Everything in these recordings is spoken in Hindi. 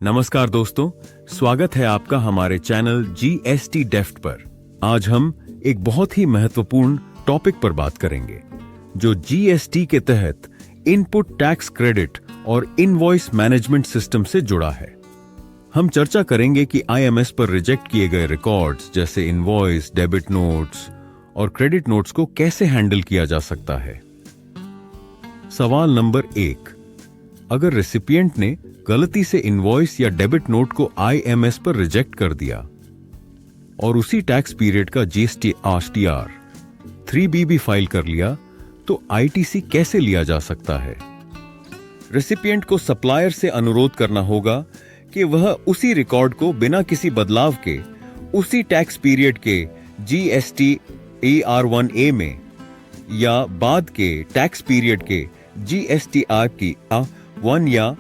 नमस्कार दोस्तों, स्वागत है आपका हमारे चैनल जीएसटी डेफ्ट पर। आज हम एक बहुत ही महत्वपूर्ण टॉपिक पर बात करेंगे जो जीएसटी के तहत इनपुट टैक्स क्रेडिट और इनवॉइस मैनेजमेंट सिस्टम से जुड़ा है। हम चर्चा करेंगे कि आईएमएस पर रिजेक्ट किए गए रिकॉर्ड्स जैसे इनवॉइस, डेबिट नोट्स और क्रेडिट नोट्स को कैसे हैंडल किया जा सकता है। सवाल नंबर 1, अगर रेसिपिएंट ने गलती से इनवॉइस या डेबिट नोट को आईएमएस पर रिजेक्ट कर दिया और उसी टैक्स पीरियड का जीएसटी आरटीआर 3B भी फाइल कर लिया, तो आईटीसी कैसे लिया जा सकता है। रेसिपिएंट को सप्लायर से अनुरोध करना होगा कि वह उसी रिकॉर्ड को बिना किसी बदलाव के उसी टैक्स पीरियड के जीएसटी AR1A में या बाद के टैक्स पीरियड के जीएसटी RT1 या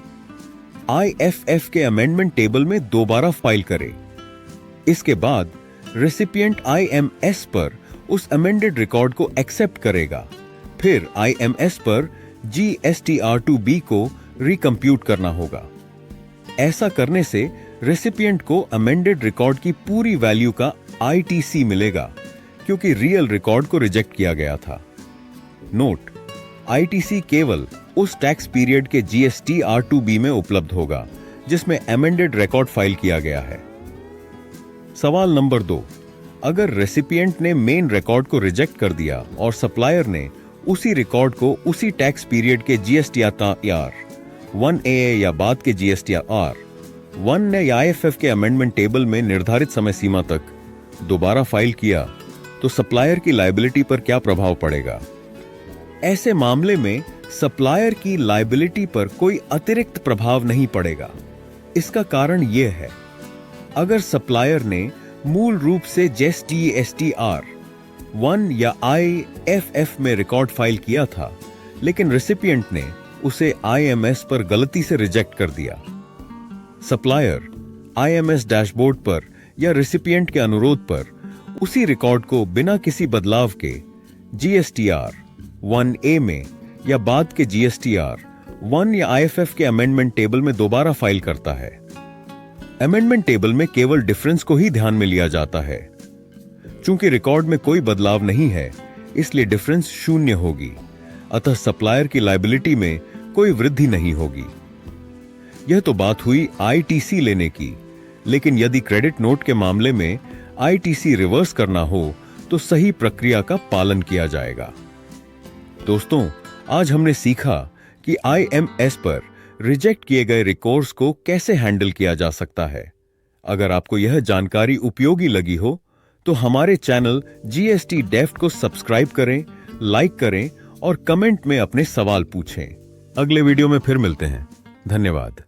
IFF के अमेंडमेंट टेबल में दोबारा फाइल करे। इसके बाद रेसिपिएंट IMS पर उस अमेंडेड रिकॉर्ड को एक्सेप्ट करेगा। फिर IMS पर GSTR2B को रिकम्प्यूट करना होगा। ऐसा करने से रेसिपिएंट को अमेंडेड रिकॉर्ड की पूरी वैल्यू का ITC मिलेगा, क्योंकि रियल रिकॉर्ड को रिजेक्ट किया गया था। नोट: ITC केवल उस टैक्स पीरियड के GSTR2B में उपलब्ध होगा जिसमें अमेंडेड रिकॉर्ड फाइल किया गया है। सवाल नंबर 2, अगर रेसिपिएंट ने मेन रिकॉर्ड को रिजेक्ट कर दिया और सप्लायर ने उसी रिकॉर्ड को उसी टैक्स पीरियड के GSTR 1A या बाद के GSTR 1 या IFF के अमेंडमेंट टेबल में निर्धारित समय सीमा तक दोबारा फाइल किया, तो सप्लायर की लायबिलिटी पर क्या प्रभाव पड़ेगा। ऐसे मामले में सप्लायर की लायबिलिटी पर कोई अतिरिक्त प्रभाव नहीं पड़ेगा। इसका कारण यह है, अगर सप्लायर ने मूल रूप से GSTR 1 या IFF में रिकॉर्ड फाइल किया था, लेकिन रेसिपिएंट ने उसे IMS पर गलती से रिजेक्ट कर दिया, सप्लायर IMS डैशबोर्ड पर या रेसिपिएंट के अनुरोध पर उसी रिकॉर्ड को बिना किसी बदलाव के GSTR 1A में या बाद के GSTR 1 या IFF के अमेंडमेंट टेबल में दोबारा फाइल करता है। अमेंडमेंट टेबल में केवल डिफरेंस को ही ध्यान में लिया जाता है। चूंकि रिकॉर्ड में कोई बदलाव नहीं है, इसलिए डिफरेंस शून्य होगी, अतः सप्लायर की लायबिलिटी में कोई वृद्धि नहीं होगी। यह तो बात हुई ITC लेने की, लेकिन यदि क्रेडिट नोट के मामले में ITC रिवर्स करना हो तो सही प्रक्रिया का पालन किया जाएगा। दोस्तों, आज हमने सीखा कि IMS पर रिजेक्ट किए गए रिकॉर्ड्स को कैसे हैंडल किया जा सकता है। अगर आपको यह जानकारी उपयोगी लगी हो तो हमारे चैनल GST डेफ्ट को सब्सक्राइब करें, लाइक करें और कमेंट में अपने सवाल पूछें। अगले वीडियो में फिर मिलते हैं। धन्यवाद।